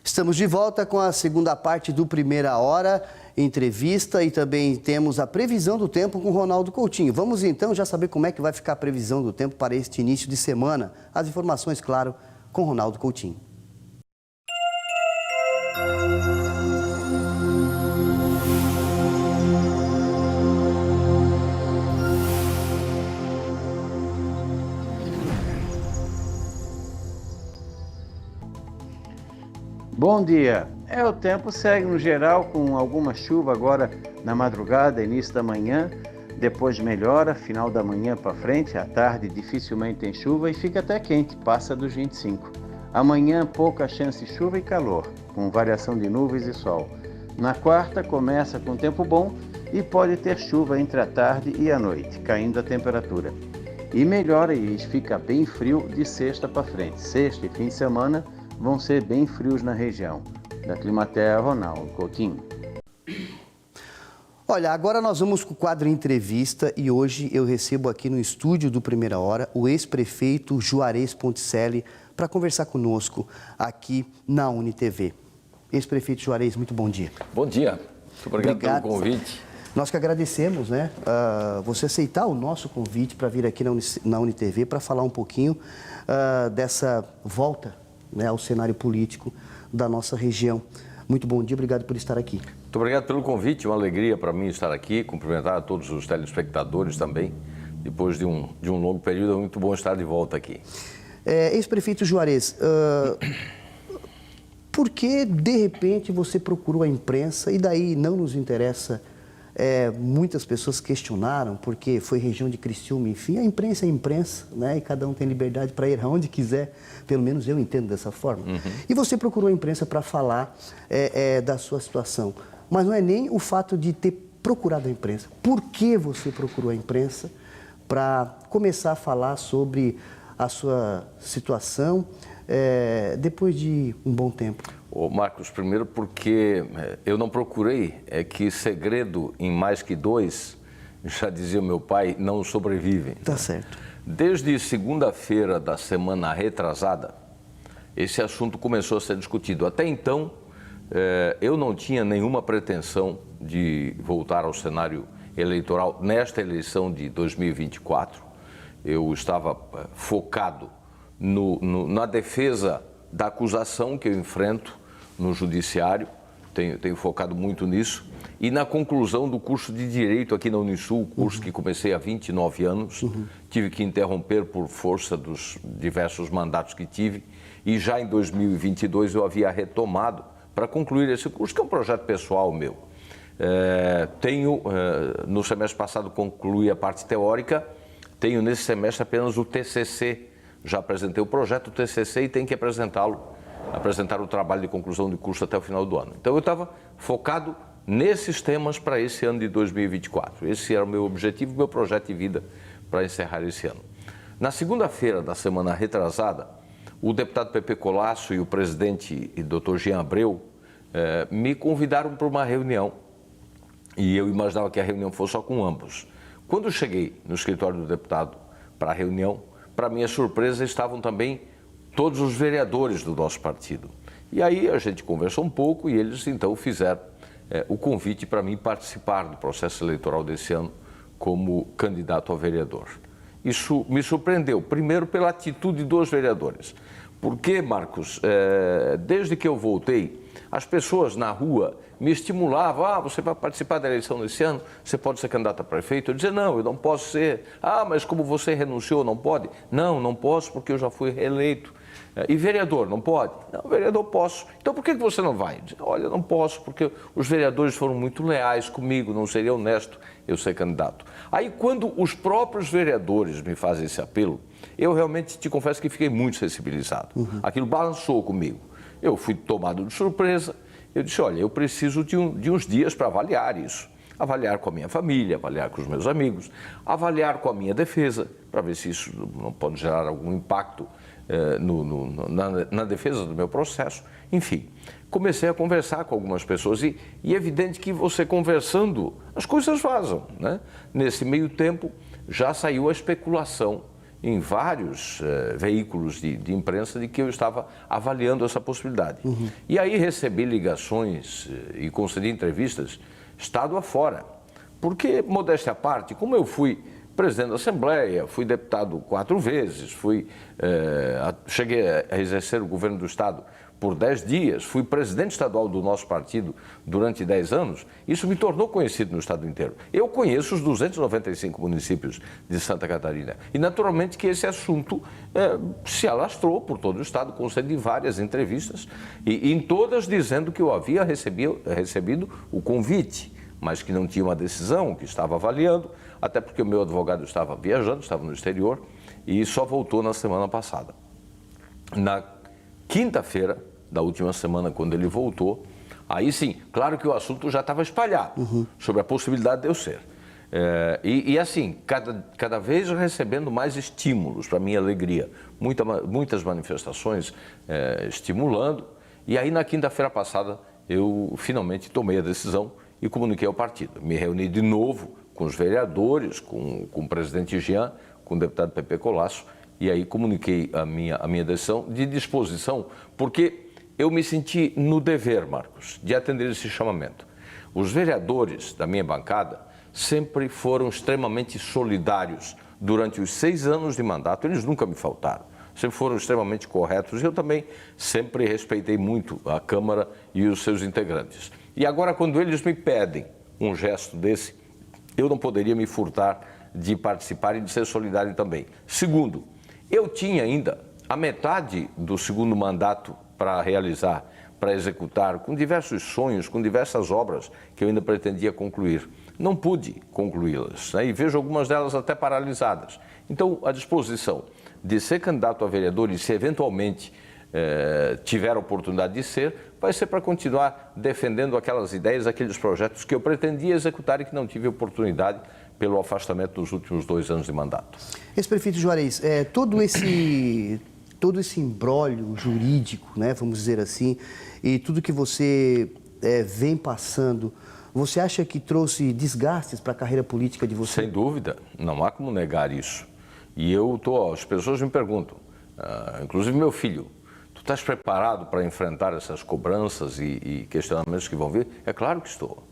Estamos de volta com a segunda parte do Primeira Hora, entrevista, e também temos a previsão do tempo com Ronaldo Coutinho. Vamos então já saber como é que vai ficar a previsão do tempo para este início de semana. As informações, claro, com Ronaldo Coutinho. Bom dia. O tempo segue no geral com alguma chuva agora na madrugada, início da manhã, depois melhora, final da manhã para frente, à tarde dificilmente tem chuva e fica até quente, passa dos 25. Amanhã pouca chance de chuva e calor, com variação de nuvens e sol. Na quarta começa com tempo bom e pode ter chuva entre a tarde e a noite, caindo a temperatura. E melhora e fica bem frio de sexta para frente. Sexta e fim de semana vão ser bem frios na região. Da Climaterra, Ronaldo Coutinho. Olha, agora nós vamos com o quadro Entrevista e hoje eu recebo aqui no estúdio do Primeira Hora o ex-prefeito Juarez Ponticelli para conversar conosco aqui na UniTV. Ex-prefeito Juarez, muito bom dia. Bom dia. Muito obrigado pelo convite. Nós que agradecemos, né, você aceitar o nosso convite para vir aqui na UniTV para falar um pouquinho dessa volta, né, ao cenário político da nossa região. Muito bom dia, obrigado por estar aqui. Muito obrigado pelo convite, uma alegria para mim estar aqui, cumprimentar a todos os telespectadores também. Depois de um longo período, é muito bom estar de volta aqui. Ex-prefeito Juarez, por que de repente você procurou a imprensa e daí não nos interessa? Muitas pessoas questionaram, porque foi região de Criciúma, enfim, a imprensa é imprensa, né? E cada um tem liberdade para ir aonde quiser, pelo menos eu entendo dessa forma. E você procurou a imprensa para falar da sua situação, mas não é nem o fato de ter procurado a imprensa. Por que você procurou a imprensa para começar a falar sobre a sua situação depois de um bom tempo? Ô Marcos, primeiro porque eu não procurei, é que segredo em mais que dois, já dizia meu pai, não sobrevivem. Tá certo. Desde segunda-feira da semana retrasada, esse assunto começou a ser discutido. Até então, eu não tinha nenhuma pretensão de voltar ao cenário eleitoral nesta eleição de 2024. Eu estava focado na defesa da acusação que eu enfrento no judiciário, tenho focado muito nisso, e na conclusão do curso de Direito aqui na Unisul, curso que comecei há 29 anos, tive que interromper por força dos diversos mandatos que tive, e já em 2022 eu havia retomado para concluir esse curso, que é um projeto pessoal meu. No semestre passado concluí a parte teórica, tenho nesse semestre apenas o TCC, já apresentei o projeto, o TCC, e tenho que apresentar o trabalho de conclusão de curso até o final do ano. Então eu estava focado nesses temas para esse ano de 2024. Esse era o meu objetivo, meu projeto de vida para encerrar esse ano. Na segunda-feira da semana retrasada, o deputado Pepe Colasso e o presidente Dr. Jean Abreu me convidaram para uma reunião e eu imaginava que a reunião fosse só com ambos. Quando eu cheguei no escritório do deputado para a reunião, para minha surpresa, estavam também todos os vereadores do nosso partido. E aí a gente conversou um pouco e eles então fizeram o convite para mim participar do processo eleitoral desse ano como candidato a vereador. Isso me surpreendeu, primeiro pela atitude dos vereadores. Porque, Marcos, desde que eu voltei, as pessoas na rua me estimulavam, você vai participar da eleição desse ano, você pode ser candidato a prefeito? Eu dizia, não, eu não posso ser. Mas como você renunciou, não pode? Não posso porque eu já fui reeleito. E vereador, não pode? Não, vereador posso. Então por que você não vai? Olha, não posso porque os vereadores foram muito leais comigo, não seria honesto eu ser candidato. Aí quando os próprios vereadores me fazem esse apelo, eu realmente te confesso que fiquei muito sensibilizado. Aquilo balançou comigo. Eu fui tomado de surpresa, eu disse, olha, eu preciso de uns dias para avaliar isso. Avaliar com a minha família, avaliar com os meus amigos, avaliar com a minha defesa, para ver se isso não pode gerar algum impacto na defesa do meu processo. Enfim, comecei a conversar com algumas pessoas e é evidente que você conversando, as coisas vazam, né? Nesse meio tempo, já saiu a especulação em vários veículos de imprensa de que eu estava avaliando essa possibilidade. E aí recebi ligações e concedi entrevistas estado afora. Porque, modéstia à parte, como eu fui presidente da Assembleia, fui deputado 4 vezes, cheguei a exercer o governo do Estado por 10 dias, fui presidente estadual do nosso partido durante 10 anos, isso me tornou conhecido no Estado inteiro. Eu conheço os 295 municípios de Santa Catarina e, naturalmente, que esse assunto se alastrou por todo o Estado, concedi várias entrevistas e em todas dizendo que eu havia recebido o convite, mas que não tinha uma decisão, que estava avaliando, até porque o meu advogado estava viajando, estava no exterior e só voltou na semana passada. Na quinta-feira da última semana, quando ele voltou, aí sim, claro que o assunto já estava espalhado sobre a possibilidade de eu ser. E assim, cada vez recebendo mais estímulos para minha alegria, muitas manifestações estimulando. E aí na quinta-feira passada eu finalmente tomei a decisão e comuniquei ao partido. Me reuni de novo com os vereadores, com o presidente Jean, com o deputado Pepe Colasso, e aí comuniquei a minha decisão de disposição, porque eu me senti no dever, Marcos, de atender esse chamamento. Os vereadores da minha bancada sempre foram extremamente solidários durante os 6 anos de mandato, eles nunca me faltaram, sempre foram extremamente corretos e eu também sempre respeitei muito a Câmara e os seus integrantes. E agora, quando eles me pedem um gesto desse, eu não poderia me furtar de participar e de ser solidário também. Segundo, eu tinha ainda a metade do segundo mandato para realizar, para executar, com diversos sonhos, com diversas obras que eu ainda pretendia concluir. Não pude concluí-las, né? E vejo algumas delas até paralisadas. Então, a disposição de ser candidato a vereador e se eventualmente tiver a oportunidade de ser, vai ser para continuar defendendo aquelas ideias, aqueles projetos que eu pretendia executar e que não tive oportunidade pelo afastamento nos últimos 2 anos de mandato. Ex-prefeito Juarez, todo esse imbróglio jurídico, né, vamos dizer assim, e tudo que você vem passando, você acha que trouxe desgastes para a carreira política de você? Sem dúvida, não há como negar isso. E as pessoas me perguntam, inclusive meu filho, tu estás preparado para enfrentar essas cobranças e questionamentos que vão vir? É claro que estou.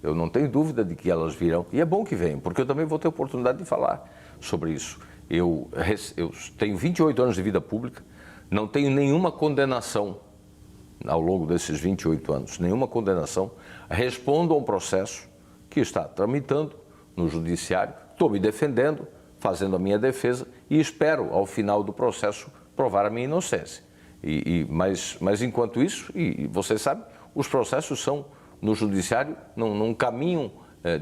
Eu não tenho dúvida de que elas virão. E é bom que venham, porque eu também vou ter oportunidade de falar sobre isso. Eu tenho 28 anos de vida pública, não tenho nenhuma condenação ao longo desses 28 anos, nenhuma condenação. Respondo a um processo que está tramitando no judiciário, estou me defendendo, fazendo a minha defesa e espero, ao final do processo, provar a minha inocência. Mas enquanto isso, e você sabe, os processos são no judiciário, não caminham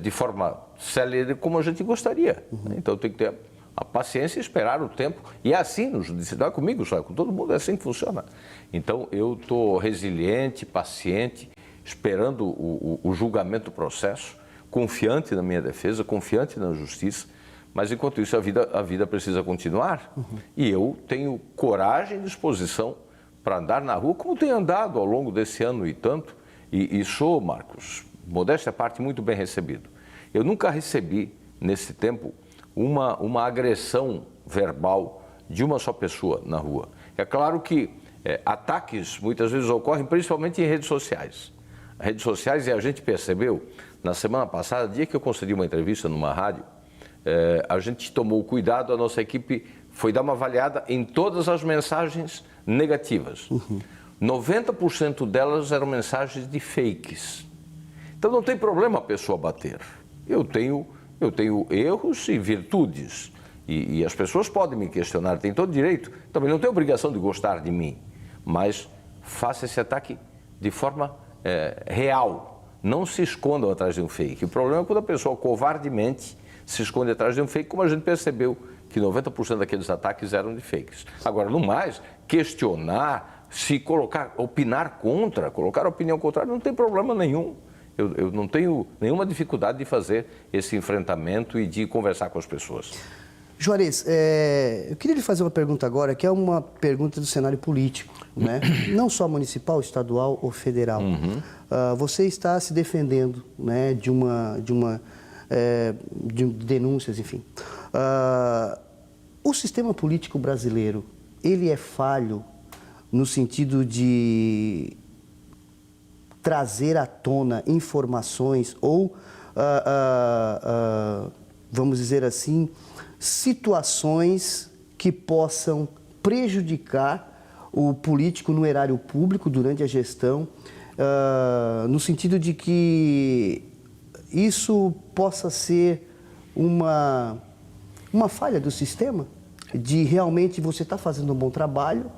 de forma célere como a gente gostaria. Então tem que ter a paciência e esperar o tempo. E é assim no judiciário, não é comigo só, é com todo mundo, é assim que funciona. Então eu estou resiliente, paciente, esperando o julgamento do processo, confiante na minha defesa, confiante na justiça. Mas enquanto isso a vida precisa continuar e eu tenho coragem e disposição para andar na rua, como tenho andado ao longo desse ano e tanto, e sou, Marcos, modéstia à parte, muito bem recebido. Eu nunca recebi, nesse tempo, uma agressão verbal de uma só pessoa na rua. É claro que ataques muitas vezes ocorrem, principalmente em redes sociais. Redes sociais, e a gente percebeu, na semana passada, dia que eu concedi uma entrevista numa rádio, a gente tomou cuidado, a nossa equipe foi dar uma avaliada em todas as mensagens negativas. 90% delas eram mensagens de fakes. Então não tem problema a pessoa bater. Eu tenho erros e virtudes. E as pessoas podem me questionar, têm todo direito. Também não tem obrigação de gostar de mim. Mas faça esse ataque de forma real. Não se escondam atrás de um fake. O problema é quando a pessoa covardemente se esconde atrás de um fake, como a gente percebeu que 90% daqueles ataques eram de fakes. Agora, no mais, questionar, opinar contra, colocar opinião contrária, não tem problema nenhum. Eu não tenho nenhuma dificuldade de fazer esse enfrentamento e de conversar com as pessoas. Juarez, eu queria lhe fazer uma pergunta agora, que é uma pergunta do cenário político, né? Não só municipal, estadual ou federal. Você está se defendendo, né, de denúncias, enfim. O sistema político brasileiro, ele é falho no sentido de trazer à tona informações ou, vamos dizer assim, situações que possam prejudicar o político no erário público durante a gestão, no sentido de que isso possa ser uma falha do sistema, de realmente você estar fazendo um bom trabalho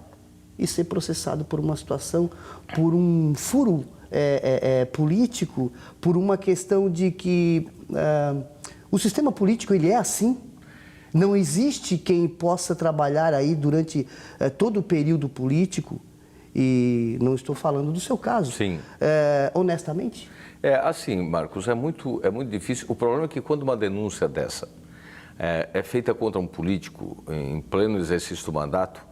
e ser processado por uma situação, por um furo político, por uma questão de que o sistema político ele é assim. Não existe quem possa trabalhar aí durante todo o período político, e não estou falando do seu caso, Sim. Honestamente. Assim, Marcos, é muito difícil. O problema é que quando uma denúncia dessa é feita contra um político em pleno exercício do mandato,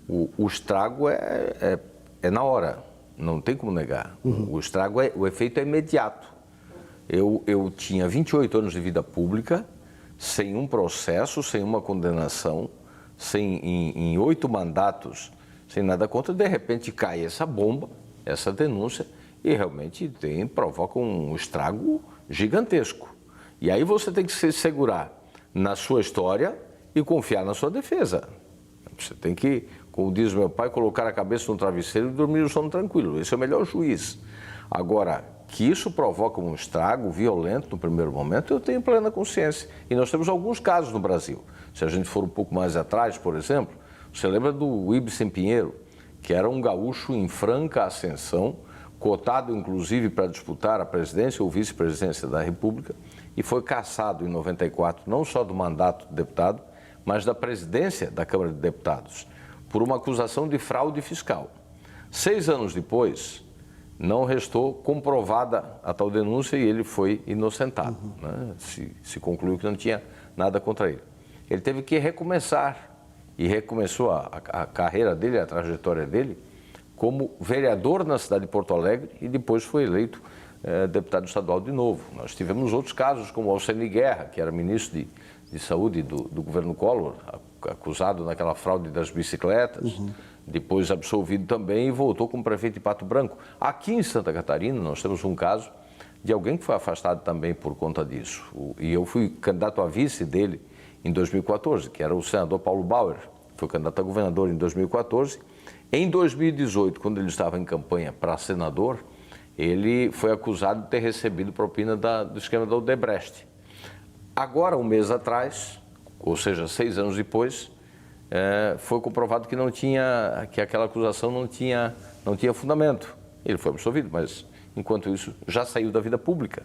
o estrago é na hora, não tem como negar. O estrago, o efeito é imediato. Eu tinha 28 anos de vida pública, sem um processo, sem uma condenação, em 8 mandatos, sem nada contra, de repente cai essa bomba, essa denúncia, e realmente provoca um estrago gigantesco. E aí você tem que se segurar na sua história e confiar na sua defesa. Você tem que, como diz meu pai, colocar a cabeça no travesseiro e dormir o sono tranquilo. Esse é o melhor juiz. Agora, que isso provoca um estrago violento no primeiro momento, eu tenho plena consciência. E nós temos alguns casos no Brasil. Se a gente for um pouco mais atrás, por exemplo, você lembra do Ibsen Pinheiro, que era um gaúcho em franca ascensão, cotado inclusive para disputar a presidência ou vice-presidência da República, e foi cassado em 94, não só do mandato de deputado, mas da presidência da Câmara de Deputados, por uma acusação de fraude fiscal. 6 anos depois, não restou comprovada a tal denúncia e ele foi inocentado. Né? Se concluiu que não tinha nada contra ele. Ele teve que recomeçar, e recomeçou a carreira dele, a trajetória dele, como vereador na cidade de Porto Alegre e depois foi eleito deputado estadual de novo. Nós tivemos outros casos, como Alceni Guerra, que era ministro de saúde do governo Collor, acusado naquela fraude das bicicletas, depois absolvido também e voltou como prefeito de Pato Branco. Aqui em Santa Catarina nós temos um caso de alguém que foi afastado também por conta disso. E eu fui candidato a vice dele em 2014, que era o senador Paulo Bauer, foi candidato a governador em 2014. Em 2018, quando ele estava em campanha para senador, ele foi acusado de ter recebido propina do esquema da Odebrecht. Agora, um mês atrás, ou seja, 6 anos depois, foi comprovado que aquela acusação não tinha fundamento. Ele foi absolvido, mas enquanto isso já saiu da vida pública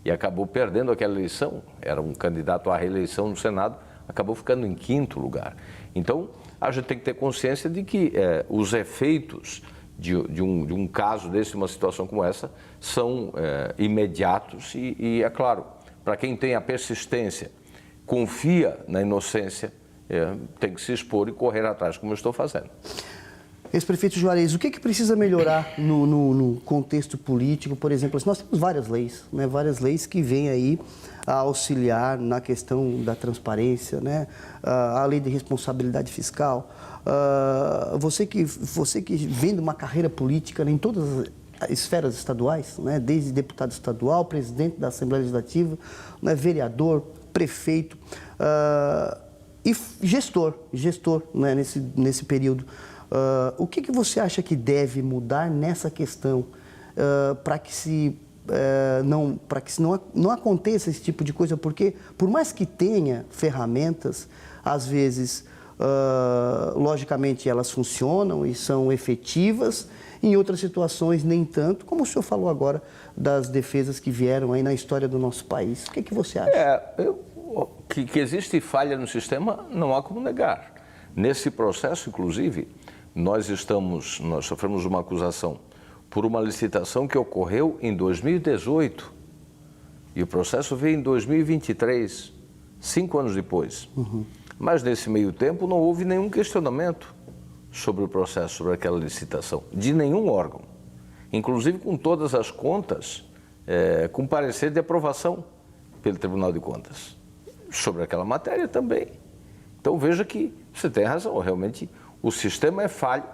e acabou perdendo aquela eleição. Era um candidato à reeleição no Senado, acabou ficando em 5º lugar. Então, a gente tem que ter consciência de que os efeitos de um caso desse, uma situação como essa, são imediatos e, é claro, para quem tem a persistência, confia na inocência, tem que se expor e correr atrás, como eu estou fazendo. Ex-prefeito Juarez, o que precisa melhorar no contexto político? Por exemplo, nós temos várias leis, né? Várias leis que vêm aí a auxiliar na questão da transparência, né? A lei de responsabilidade fiscal. Você que vem de uma carreira política, né, em todas as esferas estaduais, né? Desde deputado estadual, presidente da Assembleia Legislativa, né? Vereador, prefeito e gestor, né? nesse período. O que você acha que deve mudar nessa questão para que não aconteça esse tipo de coisa? Porque, por mais que tenha ferramentas, às vezes, logicamente, elas funcionam e são efetivas, em outras situações nem tanto, como o senhor falou agora das defesas que vieram aí na história do nosso país. O que você acha? Que existe falha no sistema, não há como negar. Nesse processo, inclusive, nós sofremos uma acusação por uma licitação que ocorreu em 2018 e o processo veio em 2023, 5 anos depois. Mas nesse meio tempo não houve nenhum questionamento sobre o processo, sobre aquela licitação, de nenhum órgão, inclusive com todas as contas com parecer de aprovação pelo Tribunal de Contas. Sobre aquela matéria também. Então veja que você tem razão, realmente o sistema é falho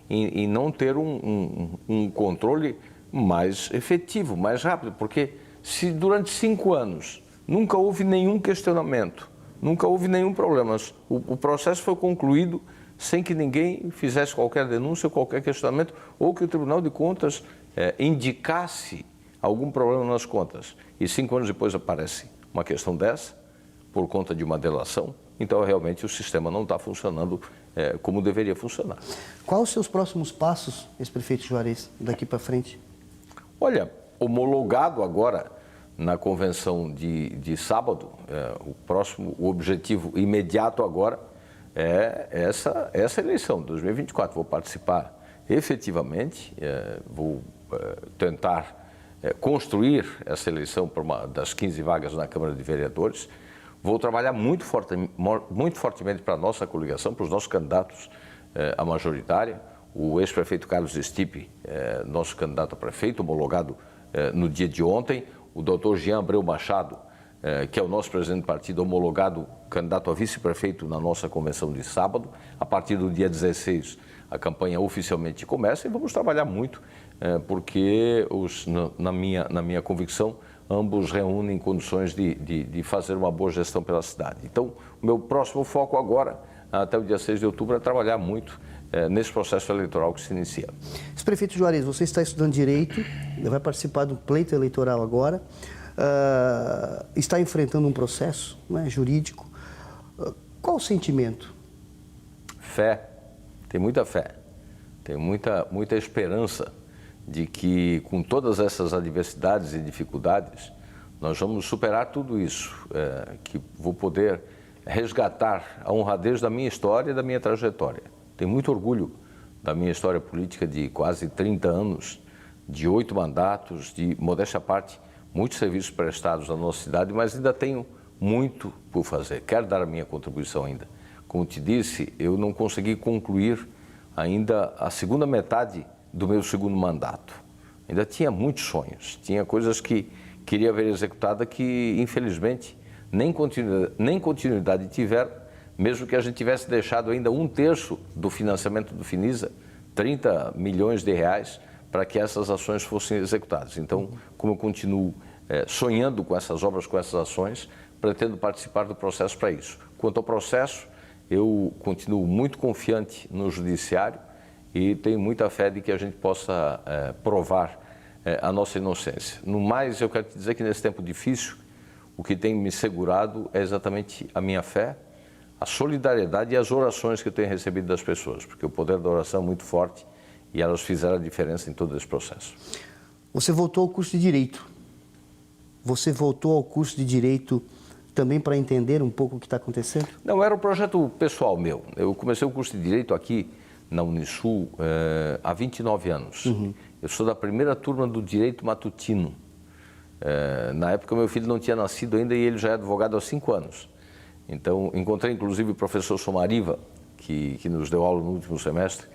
em não ter um controle mais efetivo, mais rápido, porque se durante 5 anos nunca houve nenhum questionamento, nunca houve nenhum problema, o processo foi concluído sem que ninguém fizesse qualquer denúncia, qualquer questionamento, ou que o Tribunal de Contas indicasse algum problema nas contas, e 5 anos depois aparece uma questão dessa, por conta de uma delação, então realmente o sistema não está funcionando como deveria funcionar. Quais os seus próximos passos, ex-prefeito Juarez, daqui para frente? Olha, homologado agora na convenção de sábado, o objetivo imediato agora é essa eleição, 2024. Vou participar efetivamente, vou tentar construir essa eleição para das 15 vagas na Câmara de Vereadores. Vou trabalhar muito fortemente para a nossa coligação, para os nossos candidatos à majoritária. O ex-prefeito Carlos Stipe, nosso candidato a prefeito, homologado no dia de ontem. O doutor Jean Abreu Machado, que é o nosso presidente do partido, homologado candidato a vice-prefeito na nossa convenção de sábado. A partir do dia 16, a campanha oficialmente começa e vamos trabalhar muito, porque, na minha convicção, ambos reúnem condições de fazer uma boa gestão pela cidade. Então, o meu próximo foco agora, até o dia 6 de outubro, é trabalhar muito nesse processo eleitoral que se inicia. Ex-prefeito Juarez, você está estudando Direito, vai participar do pleito eleitoral agora, está enfrentando um processo, né, jurídico. Qual o sentimento? Fé, tem muita fé, tem muita esperança de que, com todas essas adversidades e dificuldades, nós vamos superar tudo isso, que vou poder resgatar a honradez da minha história e da minha trajetória. Tenho muito orgulho da minha história política de quase 30 anos, de 8 mandatos, de, modéstia à parte, muitos serviços prestados à nossa cidade, mas ainda tenho muito por fazer. Quero dar a minha contribuição ainda. Como te disse, eu não consegui concluir ainda a segunda metade do meu segundo mandato. Ainda tinha muitos sonhos, tinha coisas que queria ver executada que, infelizmente, nem continuidade tiveram, mesmo que a gente tivesse deixado ainda 1/3 do financiamento do Finisa, 30 milhões de reais, para que essas ações fossem executadas. Então, como eu continuo sonhando com essas obras, com essas ações, pretendo participar do processo para isso. Quanto ao processo, eu continuo muito confiante no Judiciário e tenho muita fé de que a gente possa provar a nossa inocência. No mais, eu quero te dizer que nesse tempo difícil, o que tem me segurado é exatamente a minha fé, a solidariedade e as orações que eu tenho recebido das pessoas, porque o poder da oração é muito forte e elas fizeram a diferença em todo esse processo. Você voltou ao curso de Direito. Você voltou ao curso de Direito também para entender um pouco o que está acontecendo? Não, era um projeto pessoal meu. Eu comecei o curso de Direito aqui na Unisul há 29 anos. Eu sou da primeira turma do Direito Matutino. Na época, meu filho não tinha nascido ainda e ele já é advogado há 5 anos. Então, encontrei inclusive o professor Somariva, que nos deu aula no último semestre,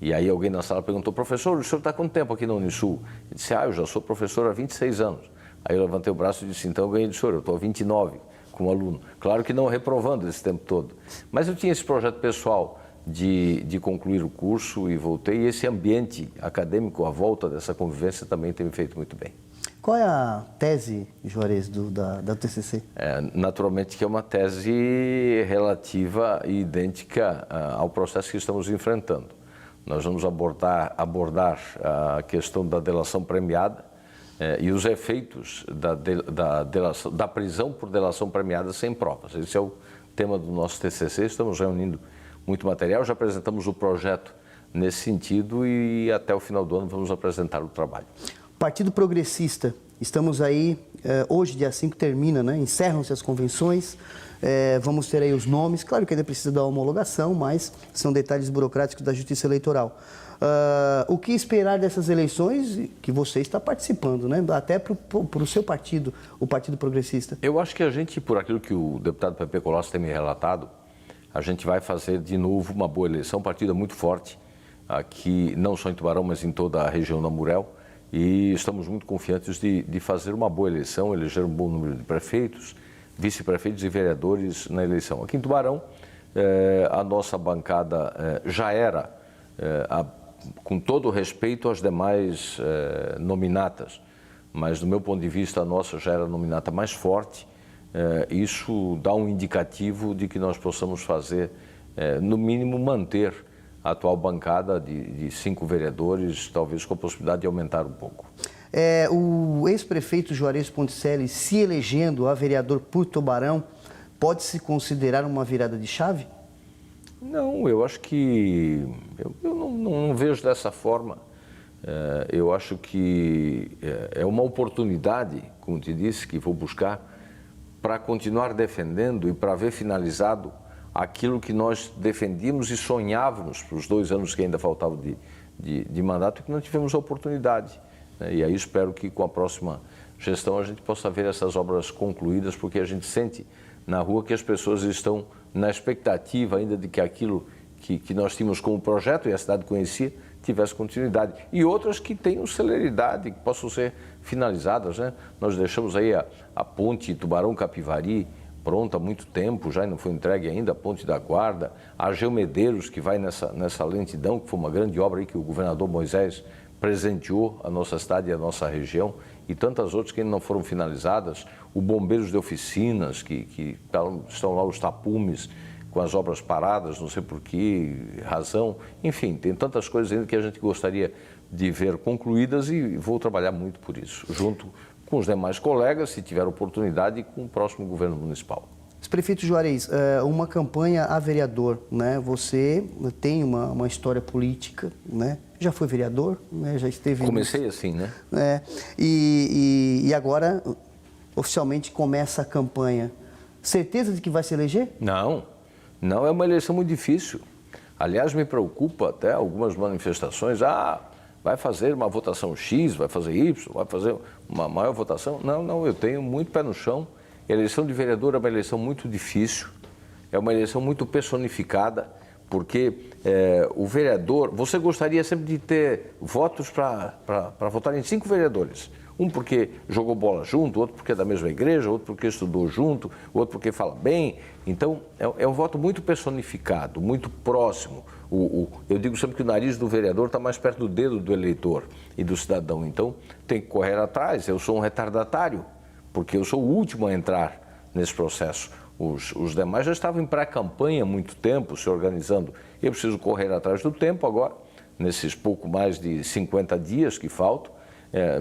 e aí alguém na sala perguntou: professor, o senhor está há quanto tempo aqui na Unisul? Ele disse: eu já sou professor há 26 anos. Aí eu levantei o braço e disse: então eu ganhei do senhor, eu estou há 29 como aluno. Claro que não reprovando esse tempo todo. Mas eu tinha esse projeto pessoal de concluir o curso e voltei, e esse ambiente acadêmico à volta dessa convivência também tem me feito muito bem. Qual é a tese, Juarez, da TCC? Naturalmente que é uma tese relativa e idêntica ao processo que estamos enfrentando. Nós vamos abordar a questão da delação premiada e os efeitos da prisão por delação premiada sem provas. Esse é o tema do nosso TCC, estamos reunindo muito material, já apresentamos o projeto nesse sentido e até o final do ano vamos apresentar o trabalho. Partido Progressista, estamos aí, hoje, dia 5, termina, né? Encerram-se as convenções, vamos ter aí os nomes, claro que ainda precisa da homologação, mas são detalhes burocráticos da Justiça Eleitoral. O que esperar dessas eleições que você está participando, né? Até para o seu partido, o Partido Progressista? Eu acho que a gente, por aquilo que o deputado Pepe Colossi tem me relatado, a gente vai fazer de novo uma boa eleição. O partido é muito forte, aqui não só em Tubarão, mas em toda a região da Murel. E estamos muito confiantes de fazer uma boa eleição, eleger um bom número de prefeitos, vice-prefeitos e vereadores na eleição. Aqui em Tubarão, a nossa bancada já era, com todo o respeito às demais nominatas, mas do meu ponto de vista a nossa já era a nominata mais forte. Isso dá um indicativo de que nós possamos fazer, no mínimo, manter a atual bancada de 5 vereadores, talvez com a possibilidade de aumentar um pouco. O ex-prefeito Juarez Ponticelli se elegendo a vereador por Tubarão, pode-se considerar uma virada de chave? Não, eu acho que... Eu não vejo dessa forma. Eu acho que é uma oportunidade, como te disse, que vou buscar para continuar defendendo e para ver finalizado aquilo que nós defendíamos e sonhávamos para os 2 anos que ainda faltavam de mandato e que não tivemos a oportunidade. E aí espero que com a próxima gestão a gente possa ver essas obras concluídas, porque a gente sente na rua que as pessoas estão na expectativa ainda de que aquilo que nós tínhamos como projeto e a cidade conhecia tivesse continuidade. E outras que tenham celeridade, que possam ser finalizadas, né? Nós deixamos aí a ponte Tubarão-Capivari pronta há muito tempo, já não foi entregue ainda, a ponte da Guarda, a Geomedeiros, que vai nessa lentidão, que foi uma grande obra aí que o governador Moisés presenteou a nossa cidade e a nossa região, e tantas outras que ainda não foram finalizadas, o Bombeiros de Oficinas, que estão lá os tapumes com as obras paradas, não sei por que razão, enfim, tem tantas coisas ainda que a gente gostaria de ver concluídas e vou trabalhar muito por isso, junto com os demais colegas, se tiver oportunidade, e com o próximo governo municipal. Prefeito Juarez, uma campanha a vereador, né? Você tem uma história política, né? Já foi vereador, né? Já esteve... Comecei assim, né? E agora, oficialmente, começa a campanha. Certeza de que vai se eleger? Não, é uma eleição muito difícil. Aliás, me preocupa até algumas manifestações. Vai fazer uma votação X, vai fazer Y, vai fazer uma maior votação. Não, eu tenho muito pé no chão. A eleição de vereador é uma eleição muito difícil, é uma eleição muito personificada, porque o vereador, você gostaria sempre de ter votos para votar em 5 vereadores. Um porque jogou bola junto, outro porque é da mesma igreja, outro porque estudou junto, outro porque fala bem. Então, é um voto muito personificado, muito próximo. Eu digo sempre que o nariz do vereador está mais perto do dedo do eleitor e do cidadão. Então, tem que correr atrás. Eu sou um retardatário, porque eu sou o último a entrar nesse processo. Os demais já estavam em pré-campanha há muito tempo, se organizando. Eu preciso correr atrás do tempo agora, nesses pouco mais de 50 dias que faltam,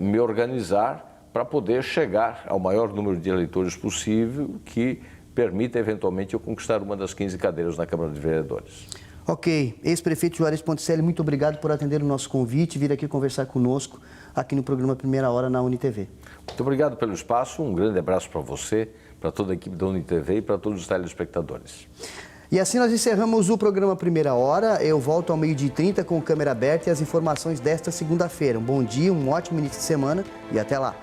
me organizar para poder chegar ao maior número de eleitores possível que permita, eventualmente, eu conquistar uma das 15 cadeiras na Câmara de Vereadores. Ok. Ex-prefeito Juarez Ponticelli, muito obrigado por atender o nosso convite e vir aqui conversar conosco aqui no programa Primeira Hora na UniTV. Muito obrigado pelo espaço, um grande abraço para você, para toda a equipe da UniTV e para todos os telespectadores. E assim nós encerramos o programa Primeira Hora. Eu volto ao 12h30 com câmera aberta e as informações desta segunda-feira. Um bom dia, um ótimo início de semana e até lá.